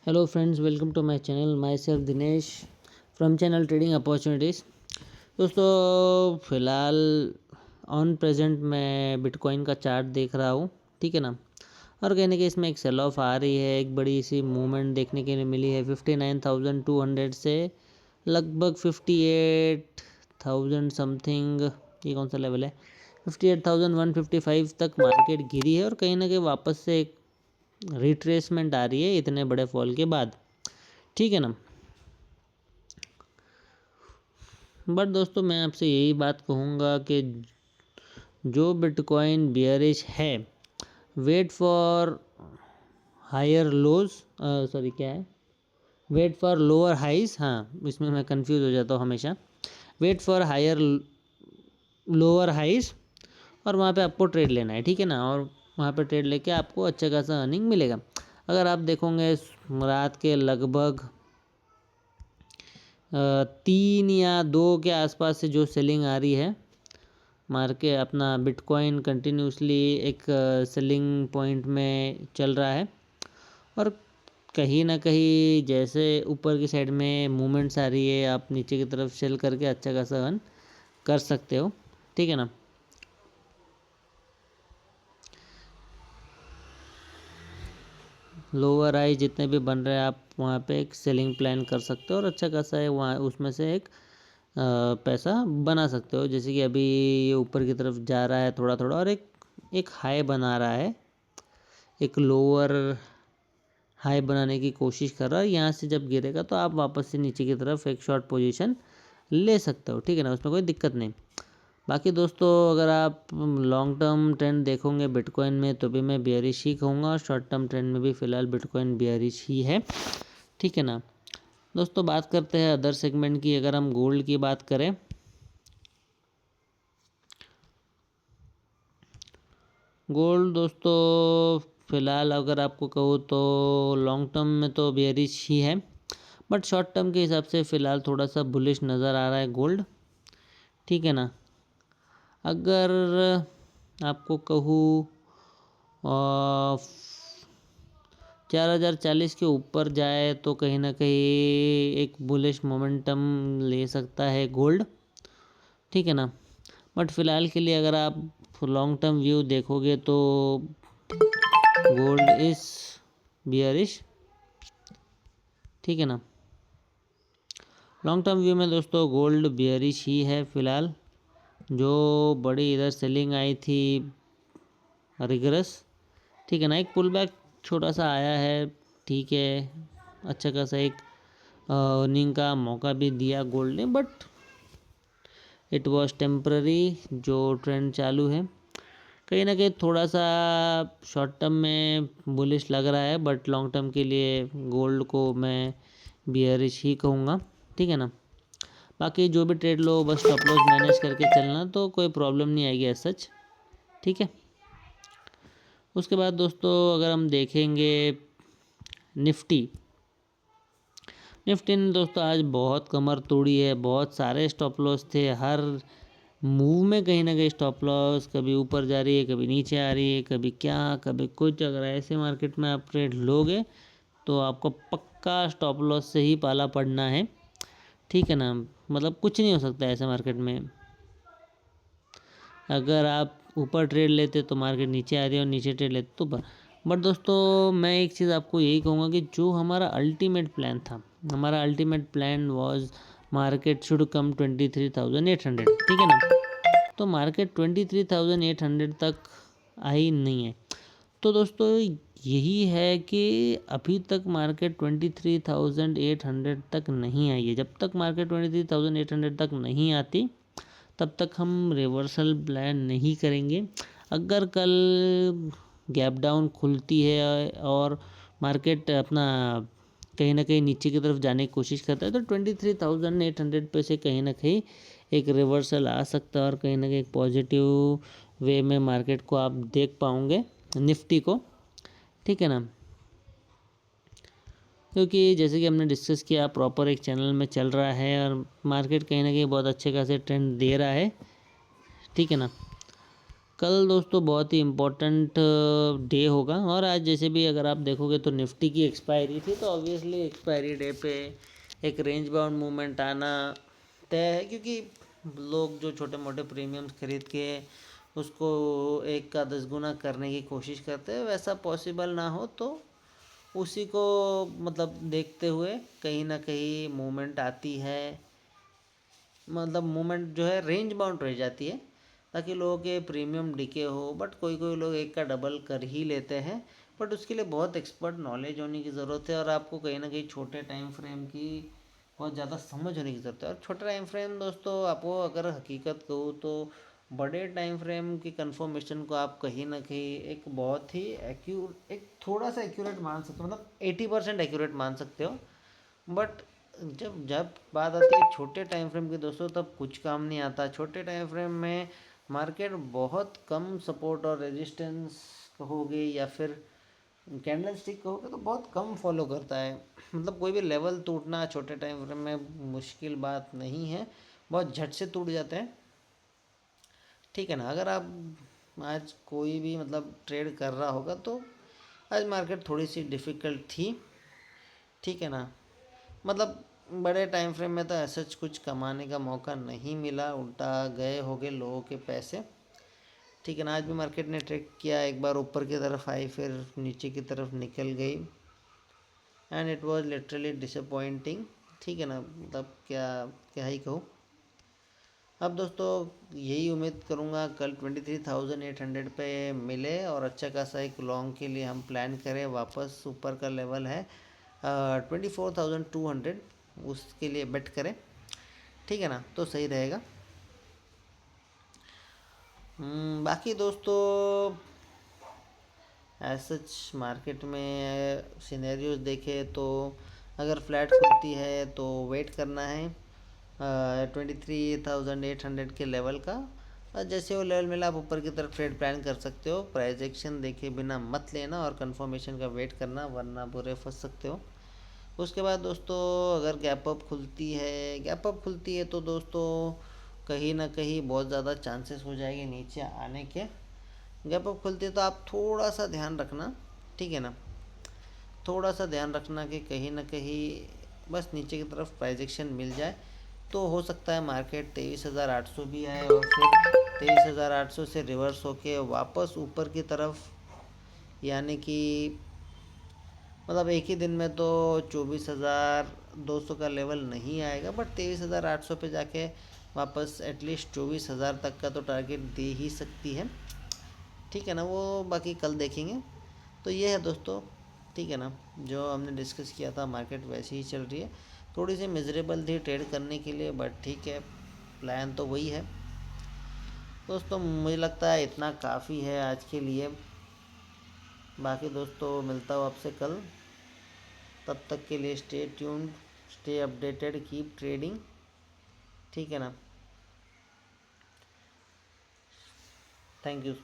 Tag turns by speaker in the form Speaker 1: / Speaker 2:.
Speaker 1: Hello friends, welcome to my channel. Myself Dinesh from channel Trading Opportunities. दोस्तों फ़िलहाल on present मैं bitcoin का chart देख रहा हूँ, ठीक है ना। और कहीं ना कहीं इसमें एक सेल ऑफ आ रही है, एक बड़ी सी मूवमेंट देखने के लिए मिली है 59,200 से लगभग 58,000 समथिंग। ये कौन सा लेवल है? 58,155 तक मार्केट गिरी है और कहीं ना कहीं वापस से एक रिट्रेसमेंट आ रही है इतने बड़े फॉल के बाद, ठीक है ना। बट दोस्तों मैं आपसे यही बात कहूँगा कि जो बिटकॉइन बियरिश है, wait for higher lows, sorry क्या है, वेट फॉर लोअर हाइज। हाँ, इसमें मैं कंफ्यूज हो जाता हूँ हमेशा। Wait for higher lower highs और वहाँ पे आपको ट्रेड लेना है, ठीक है ना। और वहाँ पे ट्रेड लेके आपको अच्छा खासा अर्निंग मिलेगा। अगर आप देखोगे रात के लगभग 3 या 2 के आसपास से जो सेलिंग आ रही है, मार्केट अपना बिटकॉइन कंटिन्यूसली एक सेलिंग पॉइंट में चल रहा है और कहीं ना कहीं जैसे ऊपर की साइड में मूवमेंट्स आ रही है, आप नीचे की तरफ सेल करके अच्छा खासा अर्न कर सकते हो, ठीक है ना। लोअर हाई जितने भी बन रहे हैं आप वहाँ पे एक सेलिंग प्लान कर सकते हो और अच्छा खासा है वहाँ उसमें से एक पैसा बना सकते हो। जैसे कि अभी ये ऊपर की तरफ जा रहा है थोड़ा थोड़ा और एक हाई बना रहा है, एक लोअर हाई बनाने की कोशिश कर रहा है। यहाँ से जब गिरेगा तो आप वापस से नीचे की तरफ एक शॉर्ट पोजीशन ले सकते हो, ठीक है ना, उसमें कोई दिक्कत नहीं। बाकी दोस्तों अगर आप लॉन्ग टर्म ट्रेंड देखोगे बिटकॉइन में तो भी मैं बियरिश ही कहूँगा और शॉर्ट टर्म ट्रेंड में भी फ़िलहाल बिटकॉइन बियरिश ही है, ठीक है ना। दोस्तों बात करते हैं अदर सेगमेंट की। अगर हम गोल्ड की बात करें, गोल्ड दोस्तों फ़िलहाल अगर आपको कहूँ तो लॉन्ग टर्म में तो बेयरिश ही है, बट शॉर्ट टर्म के हिसाब से फ़िलहाल थोड़ा सा बुलिश नज़र आ रहा है गोल्ड, ठीक है ना। अगर आपको कहूँ 4,040 के ऊपर जाए तो कहीं ना कहीं एक बुलिश मोमेंटम ले सकता है गोल्ड, ठीक है ना। बट फ़िलहाल के लिए अगर आप लॉन्ग टर्म व्यू देखोगे तो गोल्ड इज बियरिश, ठीक है ना। लॉन्ग टर्म व्यू में दोस्तों गोल्ड बियरिश ही है फ़िलहाल। जो बड़ी इधर सेलिंग आई थी रिगरस, ठीक है ना, एक पुल बैक छोटा सा आया है, ठीक है, अच्छा खासा एक अर्निंग का मौका भी दिया गोल्ड ने, बट इट वाज टेम्पररी। जो ट्रेंड चालू है कहीं ना कहीं थोड़ा सा शॉर्ट टर्म में बुलिश लग रहा है, बट लॉन्ग टर्म के लिए गोल्ड को मैं बियरिश ही कहूँगा, ठीक है ना। बाकी जो भी ट्रेड लो बस स्टॉप लॉस मैनेज करके चलना तो कोई प्रॉब्लम नहीं आएगी एज सच, ठीक है। उसके बाद दोस्तों अगर हम देखेंगे निफ्टी, निफ्टी ने दोस्तों आज बहुत कमर तोड़ी है। बहुत सारे स्टॉप लॉस थे, हर मूव में कहीं ना कहीं स्टॉप लॉस, कभी ऊपर जा रही है, कभी नीचे आ रही है, कभी क्या कभी कुछ। अगर ऐसे मार्केट में आप ट्रेड लोगे तो आपको पक्का स्टॉप लॉस से ही पाला पड़ना है, ठीक है ना। मतलब कुछ नहीं हो सकता ऐसे मार्केट में। अगर आप ऊपर ट्रेड लेते तो मार्केट नीचे आ रही है और नीचे ट्रेड लेते तो ऊपर। बट दोस्तों मैं एक चीज़ आपको यही कहूँगा कि जो हमारा अल्टीमेट प्लान था, हमारा ultimate plan was market should come 23,800, ठीक है ना। तो मार्केट 23,800 तक आई नहीं है। तो दोस्तों यही है कि अभी तक मार्केट 23,800 तक नहीं आई है। जब तक मार्केट 23,800 तक नहीं आती तब तक हम रिवर्सल प्लान नहीं करेंगे। अगर कल गैप डाउन खुलती है और मार्केट अपना कहीं ना कहीं नीचे की तरफ जाने की कोशिश करता है तो 23,800 पे से कहीं ना कहीं एक रिवर्सल आ सकता है और कहीं ना कहीं एक पॉजिटिव वे में मार्केट को आप देख पाओगे, निफ्टी को, ठीक है ना। क्योंकि जैसे कि हमने डिस्कस किया प्रॉपर एक चैनल में चल रहा है और मार्केट कहीं ना कहीं बहुत अच्छे खासे ट्रेंड दे रहा है, ठीक है ना। कल दोस्तों बहुत ही इम्पोर्टेंट डे होगा। और आज जैसे भी अगर आप देखोगे तो निफ्टी की एक्सपायरी थी, तो ऑब्वियसली एक्सपायरी डे पे एक रेंज बाउंड मूवमेंट आना तय है, क्योंकि लोग जो छोटे मोटे प्रीमियम्स खरीद के उसको 1 का 10 गुना करने की कोशिश करते हैं, वैसा पॉसिबल ना हो तो उसी को मतलब देखते हुए कहीं ना कहीं मूवमेंट आती है, मतलब मूवमेंट जो है रेंज बाउंड रह जाती है, ताकि लोगों के प्रीमियम डिके हो। बट कोई कोई लोग 1 का डबल कर ही लेते हैं, बट उसके लिए बहुत एक्सपर्ट नॉलेज होने की ज़रूरत है, और आपको कहीं ना कहीं छोटे टाइम फ्रेम की बहुत ज़्यादा समझ होने की ज़रूरत है। और छोटा टाइम फ्रेम दोस्तों, आपको अगर हकीकत कहूँ तो बड़े टाइम फ्रेम की कंफर्मेशन को आप कहीं ना कहीं एक बहुत ही एक थोड़ा सा एक्यूरेट मान सकते हो, मतलब 80% एक्यूरेट मान सकते हो। बट जब जब बात आती है छोटे टाइम फ्रेम की दोस्तों, तब कुछ काम नहीं आता। छोटे टाइम फ्रेम में मार्केट बहुत कम सपोर्ट और रेजिस्टेंस कहोगे या फिर कैंडल स्टिक कहोगे तो बहुत कम फॉलो करता है। मतलब कोई भी लेवल टूटना छोटे टाइम फ्रेम में मुश्किल बात नहीं है, बहुत झट से टूट जाते हैं। ठीक है ना। अगर आप आज कोई भी मतलब ट्रेड कर रहा होगा तो आज मार्केट थोड़ी सी डिफ़िकल्ट थी, ठीक है ना। मतलब बड़े टाइम फ्रेम में तो ऐसा कुछ कमाने का मौका नहीं मिला, उल्टा गए होंगे लोगों के पैसे, ठीक है ना। आज भी मार्केट ने ट्रेड किया, एक बार ऊपर की तरफ आई फिर नीचे की तरफ निकल गई, and it was literally disappointing, ठीक है ना। मतलब क्या क्या ही कहूँ। अब दोस्तों यही उम्मीद करूँगा कल 23,800 पे मिले और अच्छा खासा एक लॉन्ग के लिए हम प्लान करें। वापस ऊपर का लेवल है 24,200, उसके लिए बेट करें, ठीक है ना, तो सही रहेगा। बाकी दोस्तों एज सच मार्केट में सिनेरियोज देखे तो अगर फ्लैट खुलती है तो वेट करना है 23,800 के लेवल का, और जैसे वो लेवल मिला आप ऊपर की तरफ ट्रेड प्लान कर सकते हो। प्राइस एक्शन देखे बिना मत लेना और कंफर्मेशन का वेट करना, वरना बुरे फंस सकते हो। उसके बाद दोस्तों अगर गैप अप खुलती है तो दोस्तों कहीं ना कहीं बहुत ज़्यादा चांसेस हो जाएंगे नीचे आने के। गैप अप खुलती है तो आप थोड़ा सा ध्यान रखना, ठीक है ना, थोड़ा सा ध्यान रखना कि कहीं ना कहीं बस नीचे की तरफ प्राइजेक्शन मिल जाए तो हो सकता है मार्केट 23,800 भी आए और फिर 23,800 से रिवर्स होके वापस ऊपर की तरफ, यानी कि मतलब एक ही दिन में तो 24,200 का लेवल नहीं आएगा, बट 23,800 पे जाके वापस एटलीस्ट 24,000 तक का तो टारगेट दे ही सकती है, ठीक है ना। वो बाकी कल देखेंगे। तो ये है दोस्तों, ठीक है ना, जो हमने डिस्कस किया था मार्केट वैसे ही चल रही है। थोड़ी सी मिजरेबल थी ट्रेड करने के लिए, बट ठीक है, प्लान तो वही है दोस्तों। मुझे लगता है इतना काफ़ी है आज के लिए। बाकी दोस्तों मिलता हूँ आपसे कल, तब तक के लिए stay tuned, stay updated, keep trading, ठीक है ना। Thank you.